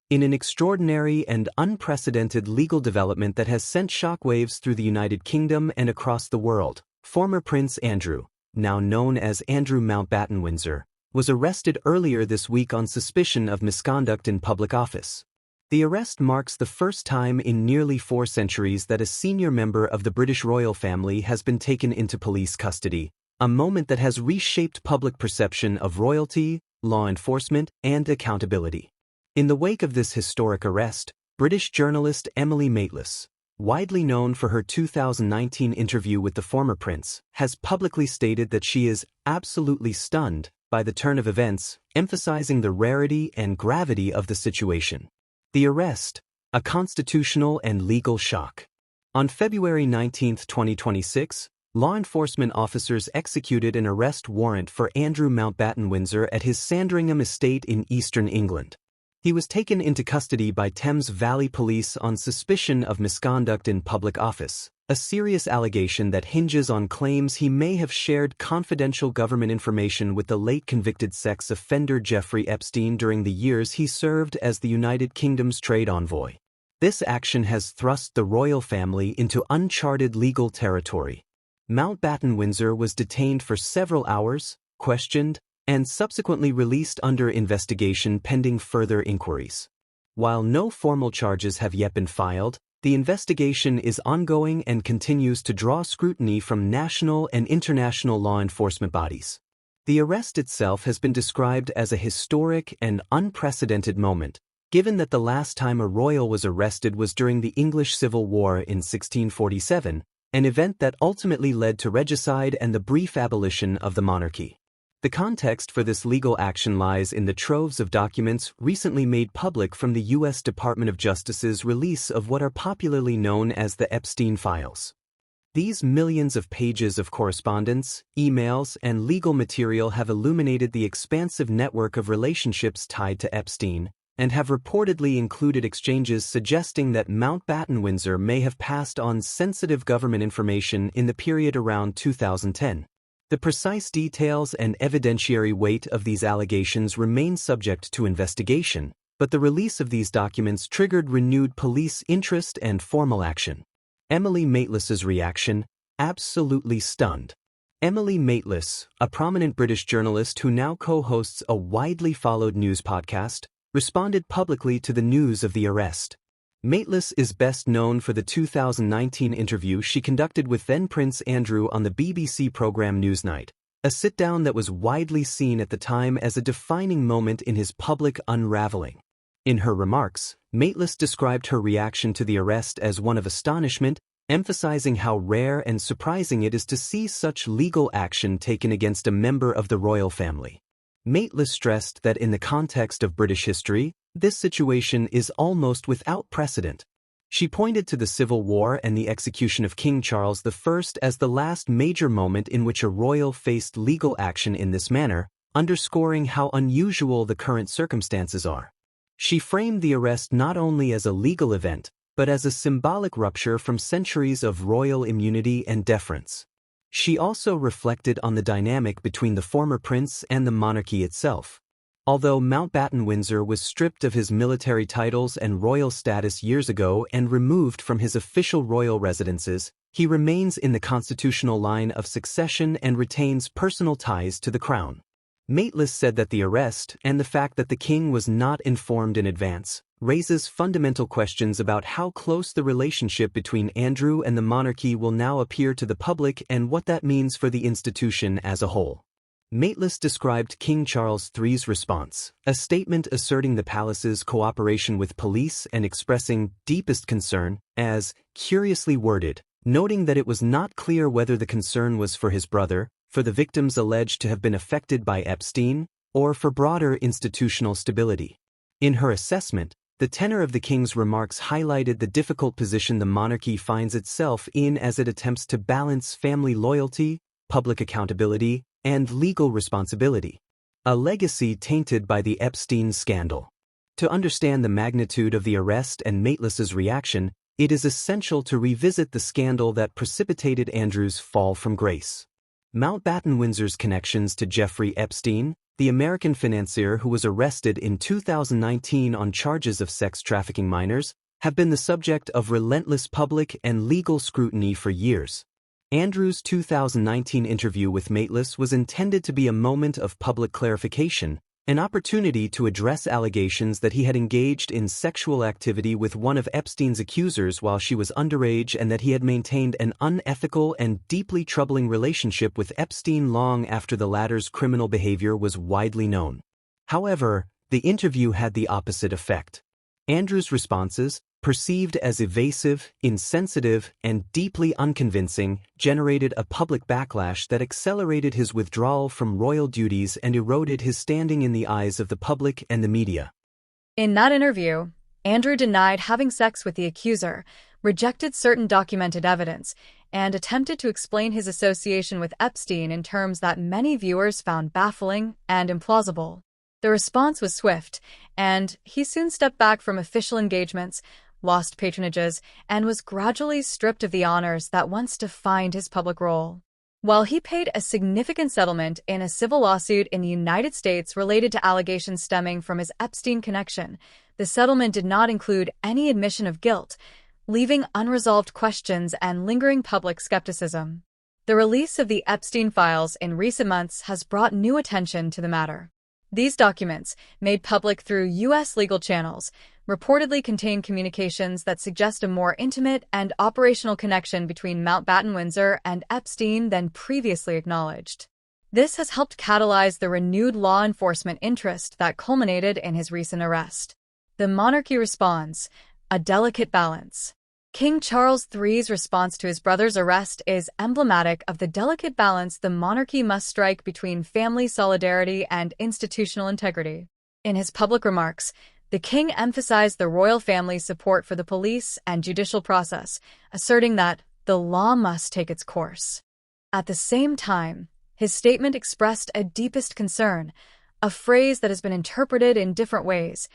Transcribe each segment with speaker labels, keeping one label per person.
Speaker 1: In an extraordinary and unprecedented legal development that has sent shockwaves through the United Kingdom and across the world, former Prince Andrew, now known as Andrew Mountbatten Windsor, was arrested earlier this week on suspicion of misconduct in public office. The arrest marks the first time in nearly 4 centuries that a senior member of the British royal family has been taken into police custody, a moment that has reshaped public perception of royalty, law enforcement, and accountability. In the wake of this historic arrest, British journalist Emily Maitlis, widely known for her 2019 interview with the former prince, has publicly stated that she is absolutely stunned by the turn of events, emphasizing the rarity and gravity of the situation. The arrest, a constitutional and legal shock. On February 19, 2026, law enforcement officers executed an arrest warrant for Andrew Mountbatten Windsor at his Sandringham estate in eastern England. He was taken into custody by Thames Valley Police on suspicion of misconduct in public office, a serious allegation that hinges on claims he may have shared confidential government information with the late convicted sex offender Jeffrey Epstein during the years he served as the United Kingdom's trade envoy. This action has thrust the royal family into uncharted legal territory. Mountbatten Windsor was detained for several hours, questioned, and subsequently released under investigation pending further inquiries. While no formal charges have yet been filed, the investigation is ongoing and continues to draw scrutiny from national and international law enforcement bodies. The arrest itself has been described as a historic and unprecedented moment, given that the last time a royal was arrested was during the English Civil War in 1647, an event that ultimately led to regicide and the brief abolition of the monarchy. The context for this legal action lies in the troves of documents recently made public from the U.S. Department of Justice's release of what are popularly known as the Epstein files. These millions of pages of correspondence, emails, and legal material have illuminated the expansive network of relationships tied to Epstein, and have reportedly included exchanges suggesting that Mountbatten Windsor may have passed on sensitive government information in the period around 2010. The precise details and evidentiary weight of these allegations remain subject to investigation, but the release of these documents triggered renewed police interest and formal action. Emily Maitlis's reaction: absolutely stunned. Emily Maitlis, a prominent British journalist who now co-hosts a widely followed news podcast, responded publicly to the news of the arrest. Maitlis is best known for the 2019 interview she conducted with then Prince Andrew on the BBC programme Newsnight, a sit-down that was widely seen at the time as a defining moment in his public unravelling. In her remarks, Maitlis described her reaction to the arrest as one of astonishment, emphasizing how rare and surprising it is to see such legal action taken against a member of the royal family. Maitlis stressed that in the context of British history, this situation is almost without precedent. She pointed to the Civil War and the execution of King Charles I as the last major moment in which a royal faced legal action in this manner, underscoring how unusual the current circumstances are. She framed the arrest not only as a legal event, but as a symbolic rupture from centuries of royal immunity and deference. She also reflected on the dynamic between the former prince and the monarchy itself. Although Mountbatten Windsor was stripped of his military titles and royal status years ago and removed from his official royal residences, he remains in the constitutional line of succession and retains personal ties to the crown. Maitlis said that the arrest, and the fact that the king was not informed in advance, raises fundamental questions about how close the relationship between Andrew and the monarchy will now appear to the public and what that means for the institution as a whole. Maitlis described King Charles III's response, a statement asserting the palace's cooperation with police and expressing deepest concern, as curiously worded, noting that it was not clear whether the concern was for his brother, for the victims alleged to have been affected by Epstein, or for broader institutional stability. In her assessment, the tenor of the king's remarks highlighted the difficult position the monarchy finds itself in as it attempts to balance family loyalty, public accountability, and legal responsibility. A legacy tainted by the Epstein scandal. To understand the magnitude of the arrest and Maitlis's reaction, it is essential to revisit the scandal that precipitated Andrew's fall from grace. Mountbatten Windsor's connections to Jeffrey Epstein, the American financier who was arrested in 2019 on charges of sex trafficking minors, have been the subject of relentless public and legal scrutiny for years. Andrew's 2019 interview with Maitlis was intended to be a moment of public clarification, an opportunity to address allegations that he had engaged in sexual activity with one of Epstein's accusers while she was underage and that he had maintained an unethical and deeply troubling relationship with Epstein long after the latter's criminal behavior was widely known. However, the interview had the opposite effect. Andrew's responses, perceived as evasive, insensitive, and deeply unconvincing, generated a public backlash that accelerated his withdrawal from royal duties and eroded his standing in the eyes of the public and the media.
Speaker 2: In that interview, Andrew denied having sex with the accuser, rejected certain documented evidence, and attempted to explain his association with Epstein in terms that many viewers found baffling and implausible. The response was swift, and he soon stepped back from official engagements, lost patronages, and was gradually stripped of the honors that once defined his public role. While he paid a significant settlement in a civil lawsuit in the United States related to allegations stemming from his Epstein connection, the settlement did not include any admission of guilt, leaving unresolved questions and lingering public skepticism. The release of the Epstein files in recent months has brought new attention to the matter. These documents, made public through U.S. legal channels, reportedly contain communications that suggest a more intimate and operational connection between Mountbatten Windsor and Epstein than previously acknowledged. This has helped catalyze the renewed law enforcement interest that culminated in his recent arrest. The monarchy responds, a delicate balance. King Charles III's response to his brother's arrest is emblematic of the delicate balance the monarchy must strike between family solidarity and institutional integrity. In his public remarks, the king emphasized the royal family's support for the police and judicial process, asserting that the law must take its course. At the same time, his statement expressed a deepest concern, a phrase that has been interpreted in different ways,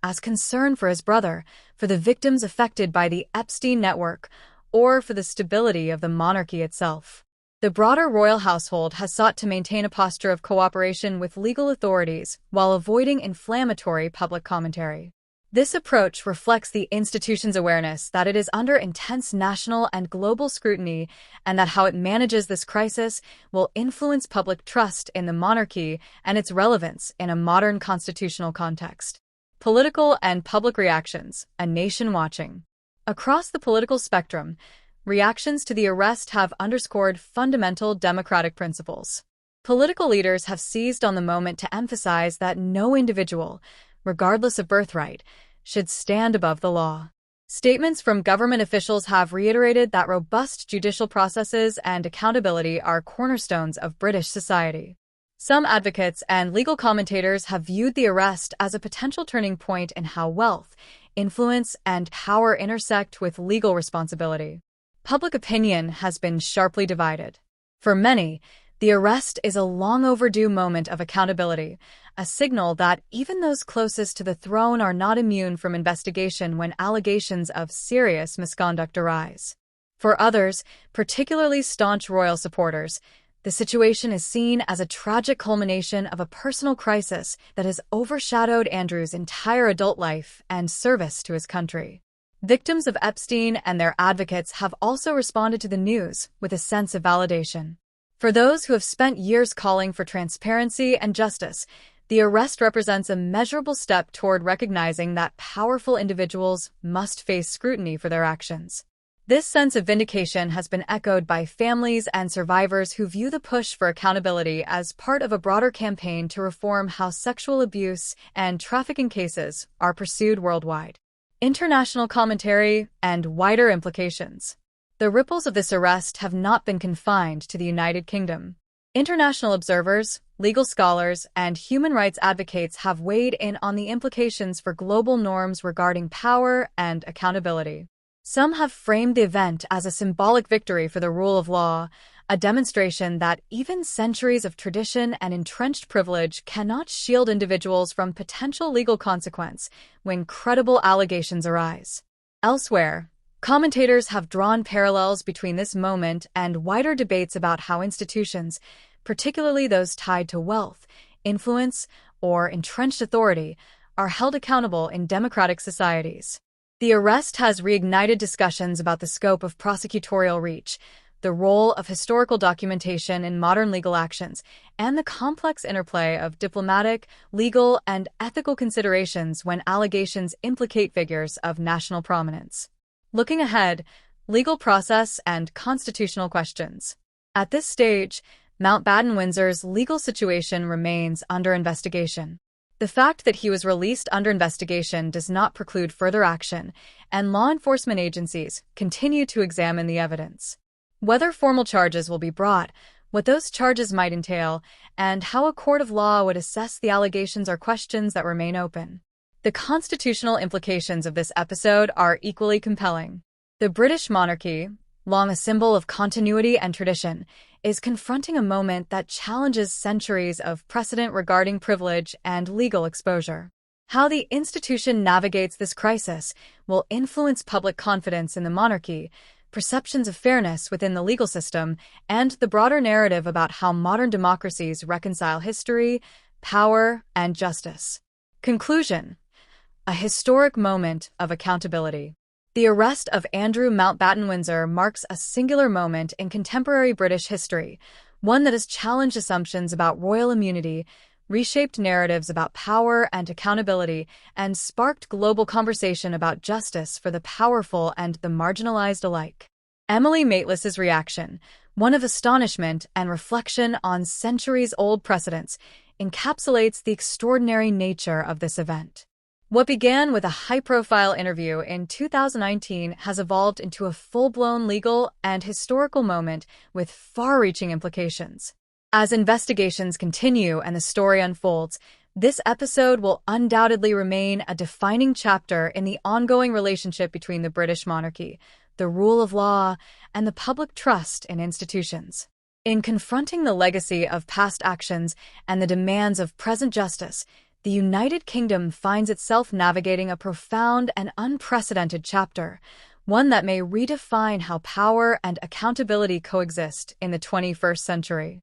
Speaker 2: as concern for his brother, for the victims affected by the Epstein network, or for the stability of the monarchy itself. The broader royal household has sought to maintain a posture of cooperation with legal authorities while avoiding inflammatory public commentary. This approach reflects the institution's awareness that it is under intense national and global scrutiny and that how it manages this crisis will influence public trust in the monarchy and its relevance in a modern constitutional context. Political and public reactions, a nation watching. Across the political spectrum, reactions to the arrest have underscored fundamental democratic principles. Political leaders have seized on the moment to emphasize that no individual, regardless of birthright, should stand above the law. Statements from government officials have reiterated that robust judicial processes and accountability are cornerstones of British society. Some advocates and legal commentators have viewed the arrest as a potential turning point in how wealth, influence, and power intersect with legal responsibility. Public opinion has been sharply divided. For many, the arrest is a long overdue moment of accountability, a signal that even those closest to the throne are not immune from investigation when allegations of serious misconduct arise. For others, particularly staunch royal supporters, the situation is seen as a tragic culmination of a personal crisis that has overshadowed Andrew's entire adult life and service to his country. Victims of Epstein and their advocates have also responded to the news with a sense of validation. For those who have spent years calling for transparency and justice, the arrest represents a measurable step toward recognizing that powerful individuals must face scrutiny for their actions. This sense of vindication has been echoed by families and survivors who view the push for accountability as part of a broader campaign to reform how sexual abuse and trafficking cases are pursued worldwide. International commentary and wider implications. The ripples of this arrest have not been confined to the United Kingdom. International observers, legal scholars, and human rights advocates have weighed in on the implications for global norms regarding power and accountability. Some have framed the event as a symbolic victory for the rule of law, a demonstration that even centuries of tradition and entrenched privilege cannot shield individuals from potential legal consequence when credible allegations arise. Elsewhere, commentators have drawn parallels between this moment and wider debates about how institutions, particularly those tied to wealth, influence, or entrenched authority are held accountable in democratic societies. The arrest has reignited discussions about the scope of prosecutorial reach, the role of historical documentation in modern legal actions, and the complex interplay of diplomatic, legal, and ethical considerations when allegations implicate figures of national prominence. Looking ahead, legal process and constitutional questions. At this stage, Mountbatten-Windsor's legal situation remains under investigation. The fact that he was released under investigation does not preclude further action, and law enforcement agencies continue to examine the evidence. Whether formal charges will be brought, what those charges might entail, and how a court of law would assess the allegations are questions that remain open. The constitutional implications of this episode are equally compelling. The British monarchy, long a symbol of continuity and tradition, is confronting a moment that challenges centuries of precedent regarding privilege and legal exposure. How the institution navigates this crisis will influence public confidence in the monarchy, perceptions of fairness within the legal system, and the broader narrative about how modern democracies reconcile history, power, and justice. Conclusion: a historic moment of accountability. The arrest of Andrew Mountbatten-Windsor marks a singular moment in contemporary British history, one that has challenged assumptions about royal immunity, reshaped narratives about power and accountability, and sparked global conversation about justice for the powerful and the marginalized alike. Emily Maitlis' reaction, one of astonishment and reflection on centuries-old precedents, encapsulates the extraordinary nature of this event. What began with a high-profile interview in 2019 has evolved into a full-blown legal and historical moment with far-reaching implications. As investigations continue and the story unfolds, this episode will undoubtedly remain a defining chapter in the ongoing relationship between the British monarchy, the rule of law, and the public trust in institutions. In confronting the legacy of past actions and the demands of present justice, the United Kingdom finds itself navigating a profound and unprecedented chapter, one that may redefine how power and accountability coexist in the 21st century.